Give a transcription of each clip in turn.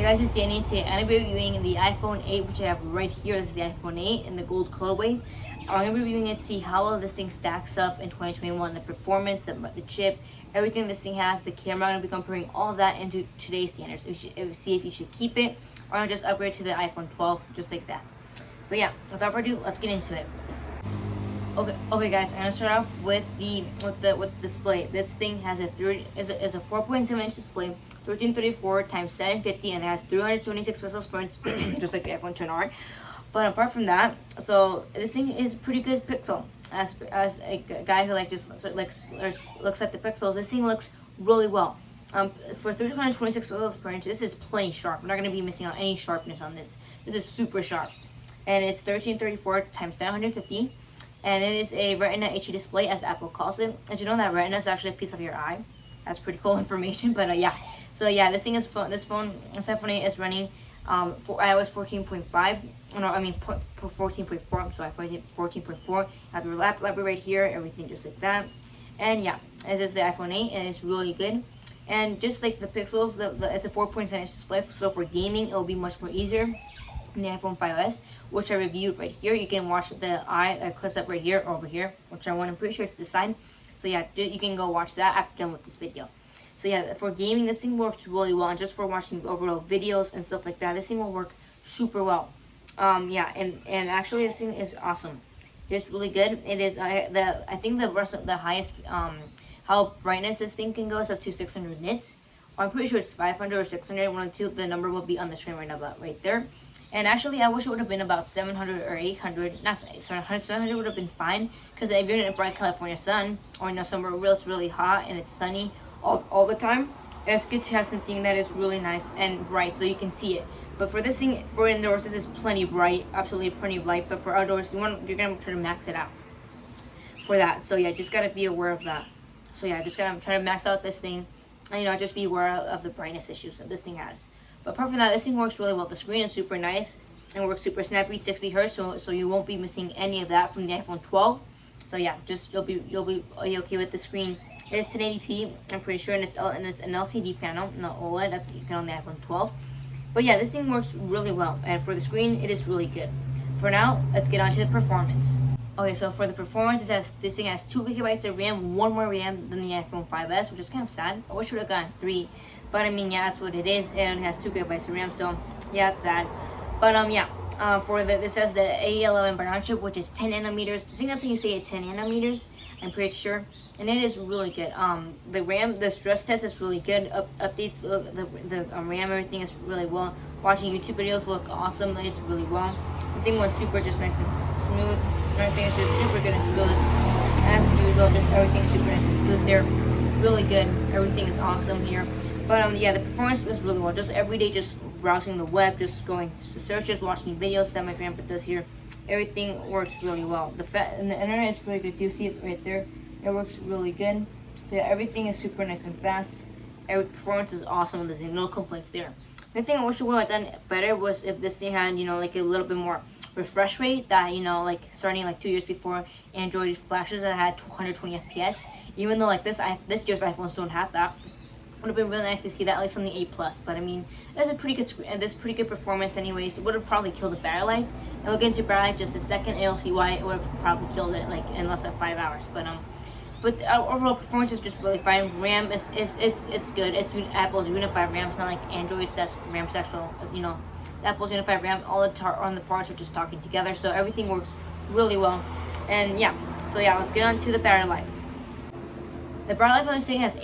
Hey guys, it's Danny. Today I'm going to be reviewing the iPhone 8, which I have right here. This is the iPhone 8 in the gold colorway. I'm going to be reviewing it to see how well this thing stacks up in 2021. The performance, the chip, everything this thing has, the camera. I'm going to be comparing all of that into today's standards. See if you should keep it or just upgrade to the iPhone 12, just like that. So yeah, without further ado, let's get into it. Okay, guys. I'm gonna start off with the display. This thing has a 4.7-inch display, 1334 x 750, and it has 326 pixels per inch, just like the iPhone 10R. But apart from that, so this thing is pretty good pixel. As a guy who just looks at the pixels, this thing looks really well. For 326 pixels per inch, this is plenty sharp. I'm not gonna be missing out any sharpness on this. This is super sharp, and it's 1334 x 750. And it is a Retina HD display, as Apple calls it. Did you know that Retina is actually a piece of your eye? That's pretty cool information. But yeah, so yeah, this iPhone 8 is running for iOS 14.5. No, I mean 14.4. I'm sorry, 14.4. Have your library right here, everything just like that. And yeah, this is the iPhone 8, and it's really good. And just like the pixels, it's a 4.7-inch display, so for gaming it'll be much more easier. The iPhone 5s, which I reviewed right here. You can watch the clips up right here, over here, whichever one. I'm pretty sure it's this side. So yeah, you can go watch that after done with this video. So yeah, for gaming, this thing works really well, and just for watching overall videos and stuff like that, this thing will work super well. Yeah, and actually this thing is awesome. It's really good. It is I think the highest how brightness this thing can go is up to 600 nits. I'm pretty sure it's 500 or 600. One of the two. The number will be on the screen right now, but right there. And actually, I wish it would have been about 700 or 800. Not 700. 700 would have been fine. Because if you're in a bright California sun, or somewhere where it's really hot and it's sunny all the time, it's good to have something that is really nice and bright so you can see it. But for this thing, for indoors, this is plenty bright, absolutely plenty bright. But for outdoors, you're gonna try to max it out for that. So yeah, just gotta be aware of that. So yeah, just gotta try to max out this thing, and just be aware of the brightness issues that this thing has. But apart from that, this thing works really well. The screen is super nice and works super snappy, 60 Hz, so you won't be missing any of that from the iPhone 12. So yeah, just you'll be okay with the screen. It is 1080p, I'm pretty sure, and it's an LCD panel, not OLED. That's you can on the iPhone 12. But yeah, this thing works really well, and for the screen, it is really good. For now, let's get on to the performance. Okay, so for the performance, this thing has 2 GB of RAM, one more RAM than the iPhone 5s, which is kind of sad. I wish it would have gotten 3. But I mean, yeah, that's what it is, and it has 2 GB of RAM, so yeah, it's sad. But yeah, this has the A11 Bionic chip, which is 10 nanometers. I think that's how you say it, 10 nanometers. I'm pretty sure, and it is really good. The stress test is really good. Updates, the RAM, everything is really well. Watching YouTube videos look awesome. It's really well. The thing went super just nice and smooth. Everything is just super good and smooth, as usual. Just everything super nice and smooth there. Really good. Everything is awesome here. But yeah, the performance was really well. Just every day, just browsing the web, just going to searches, watching videos that my grandpa does here. Everything works really well. And the internet is really good. You see it right there. It works really good. So yeah, everything is super nice and fast. Every performance is awesome. There's no complaints there. The thing I wish it would have done better was if this thing had like a little bit more refresh rate. That starting 2 years before Android flashes that had 220 FPS. Even though this year's iPhones don't have that. Would have been really nice to see that, at least on the 8 Plus. But I mean, that's a pretty good screen, and this pretty good performance anyways. It would have probably killed the battery life. And we'll get into battery life just a second, and you'll see why it would have probably killed it in less than 5 hours. But overall performance is just really fine. RAM is good. It's Apple's unified RAM. It's not like Android's that's RAM sexual. It's Apple's unified RAM. All the parts are just talking together, so everything works really well. And yeah, so yeah, let's get on to the battery life. The battery life of this thing has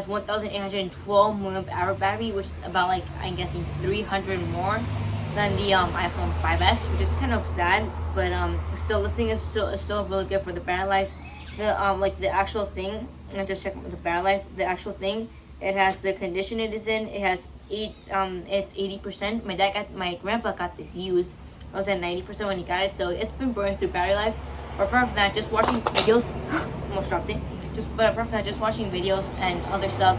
1,812 mAh battery, which is about I'm guessing 300 more than the iPhone 5s, which is kind of sad. But still, this thing is still really good for the battery life. The actual thing, I just checked the battery life. The actual thing, it has the condition it is in. It has it's 80%. My grandpa got this used. It was at 90% when he got it, so it's been burning through battery life. But apart from that, just watching videos, almost dropped it. But apart from that, just watching videos and other stuff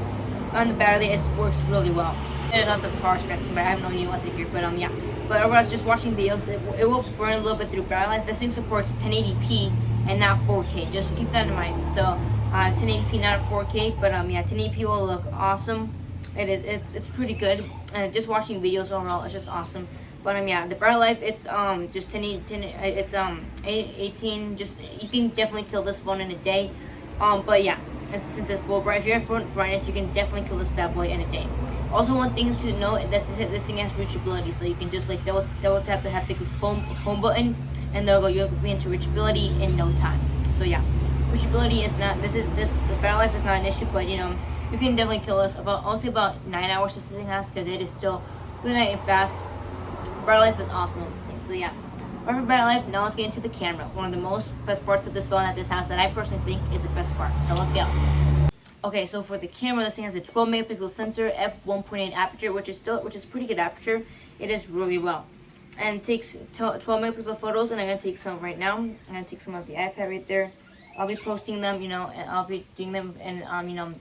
on the battery, it works really well. And it has a power passing by. I have no idea what they're here, but yeah. But overall, just watching videos, it will burn a little bit through battery life. This thing supports 1080p and not 4K. Just keep that in mind. So 1080p, not 4K, but yeah, 1080p will look awesome. It's pretty good, and just watching videos overall, it's just awesome. But yeah, the battery life, it's just 10, it's 18. Just, you can definitely kill this phone in a day. But yeah, since it's full bright, if you're at full brightness, you can definitely kill this bad boy in a day. Also, one thing to note, this thing has reachability, so you can just like double tap the haptic home button, and they'll go, you'll be into reachability in no time. So yeah, reachability is not, the battery life is not an issue, but you know, you can definitely kill us. I'll say about 9 hours this thing has, because it is still really nice and fast. Battery life is awesome on this thing. So yeah, for battery life, now let's get into the camera. One of the best parts of this phone at this house that I personally think is the best part. So let's go. Okay, so for the camera, this thing has a 12 megapixel sensor, f1.8 aperture, which is pretty good aperture. It is really well, and it takes 12 megapixel photos. And I'm gonna take some right now. I'm gonna take some of the iPad right there. I'll be posting them, you know, and I'll be doing them, and you know,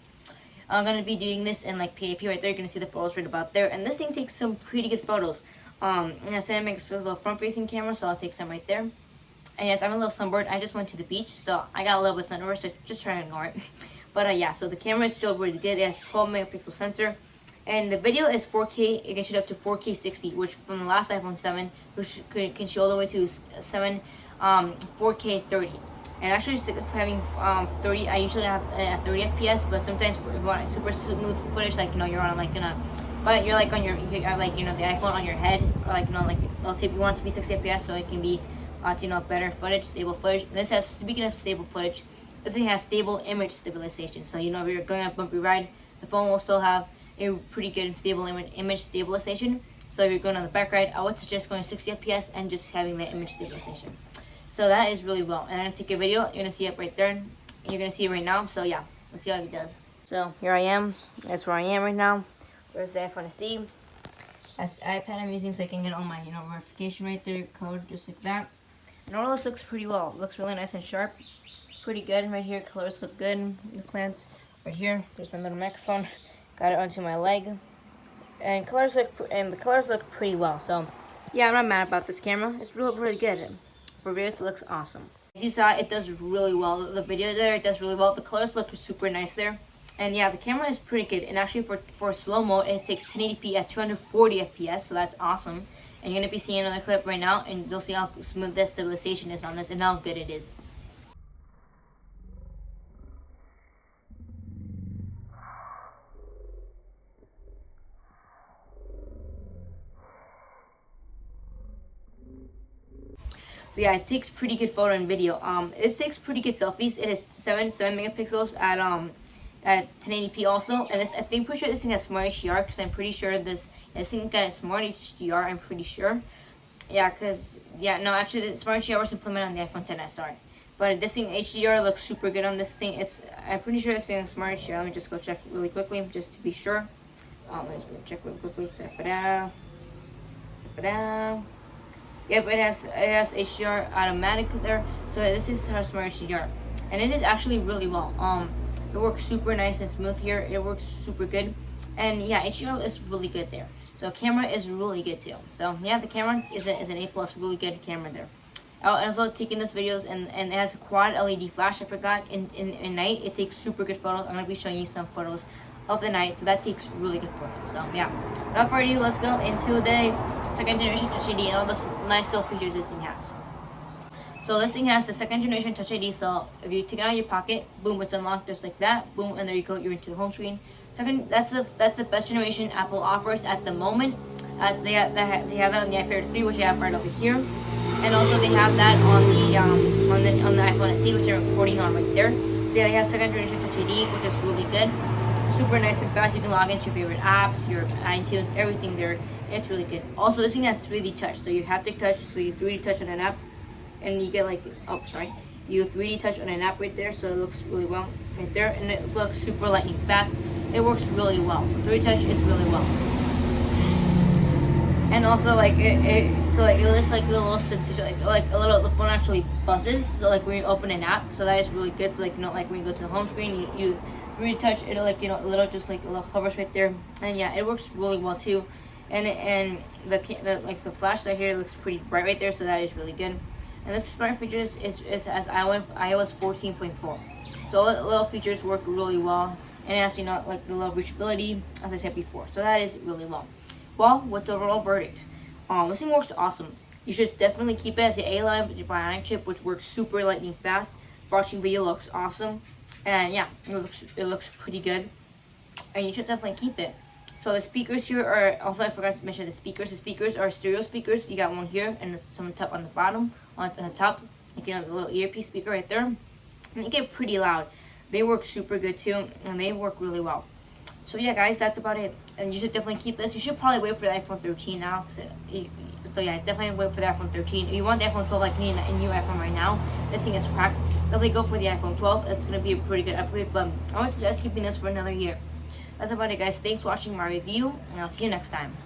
I'm gonna be doing this in like PAP right there. You're gonna see the photos right about there, and this thing takes some pretty good photos. It has 7 megapixel front-facing camera, so I'll take some right there. And yes, I'm a little sunburned. I just went to the beach, so I got a little bit of sunburn, so just try to ignore it. But yeah, so the camera is still really good. It has 12 megapixel sensor, and the video is 4K. It can shoot up to 4K 60, which from the last iPhone 7, which can shoot all the way to 4K 30. And actually, having 30, I usually have 30 FPS, but sometimes if you want super smooth footage, like you know, you're on like but you're like on your, like you know, the iPhone on your head, or like you know, like I'll take, you want it to be 60 FPS, so it can be you know, better footage, stable footage. And this has, speaking of stable footage, this thing has stable image stabilization. So you know, if you're going on a bumpy ride, the phone will still have a pretty good and stable image stabilization. So if you're going on the back ride, I would suggest going 60 FPS and just having the image stabilization. So that is really well. And I'm gonna take a video. You're gonna see it right there. And you're gonna see it right now. So yeah, let's see how it does. So here I am. That's where I am right now. There's the iPhone SE. That's the iPad I'm using, so I can get all my, you know, verification right there, code just like that. And all this looks pretty well. It looks really nice and sharp. Pretty good right here. Colors look good. The plants right here. There's my little microphone. Got it onto my leg. And the colors look pretty well. So yeah, I'm not mad about this camera. It's really good. For videos, it looks awesome. As you saw, it does really well. The video there, it does really well. The colors look super nice there. And yeah, the camera is pretty good. And actually for slow-mo, it takes 1080p at 240 FPS, so that's awesome. And you're going to be seeing another clip right now, and you'll see how smooth the stabilization is on this and how good it is. So yeah, it takes pretty good photo and video. It takes pretty good selfies. It has 7 megapixels at 1080p also, and this, I think, pretty sure this thing has Smart HDR, because I'm pretty sure this thing got a Smart HDR. I'm pretty sure, yeah, because yeah, no, actually the Smart HDR was implemented on the iPhone XS, sorry, but this thing HDR looks super good on this thing. I'm pretty sure this thing has Smart HDR. Let me just go check really quickly just to be sure. Let's go check really quickly. Yep, it has HDR automatic there, so this is our Smart HDR, and it is actually really well. It works super nice and smooth here. It works super good. And yeah, HDR is really good there. So camera is really good too. So yeah, the camera is an A+, really good camera there. I also taking this videos, and it has a quad LED flash. I forgot, in night, it takes super good photos. I'm going to be showing you some photos of the night. So that takes really good photos. So yeah, without further ado, let's go into the second generation Touch ID and all those nice little features this thing has. So this thing has the second generation Touch ID, so if you take it out of your pocket, boom, it's unlocked just like that, boom, and there you go, you're into the home screen. Second, that's the best generation Apple offers at the moment. So they have that on the iPad 3, which I have right over here, and also they have that on the iPhone SE, which I'm recording on right there. So yeah, they have second generation Touch ID, which is really good, super nice and fast. You can log into your favorite apps, your iTunes, everything there. It's really good. Also, this thing has 3D touch, so you haptic touch, so you 3D touch on an app. And you get like, you 3D touch on an app right there, so it looks really well right there, and it looks super lightning fast. It works really well, so 3D touch is really well. And also like it looks like a little sensation, like a little, the phone actually buzzes, so like when you open an app, so that is really good. So like, you know, like when you go to the home screen, you 3D touch, it'll like, you know, a little, just like a little hovers right there, and yeah, it works really well too. And the flash right here looks pretty bright right there, so that is really good. And this smart features is as iOS 14.4. So all the little features work really well, and it has, you know, like the low reachability, as I said before. So that is really well. Well, what's the overall verdict? This thing works awesome. You should definitely keep it as the A-line bionic chip, which works super lightning fast. Watching video looks awesome, and yeah, it looks pretty good, and you should definitely keep it. So the speakers here are also, I forgot to mention the speakers. The speakers are stereo speakers. You got one here and some top on the bottom. On the top, like, you know, the little earpiece speaker right there, and they get pretty loud. They work super good too, and they work really well. So yeah, guys, that's about it. And you should definitely keep this. You should probably wait for the iPhone 13 now. So yeah, definitely wait for the iPhone 13. If you want the iPhone 12 like me and a new iPhone right now, this thing is cracked, definitely go for the iPhone 12. It's going to be a pretty good upgrade, but I would suggest keeping this for another year. That's about it, guys. Thanks for watching my review, and I'll see you next time.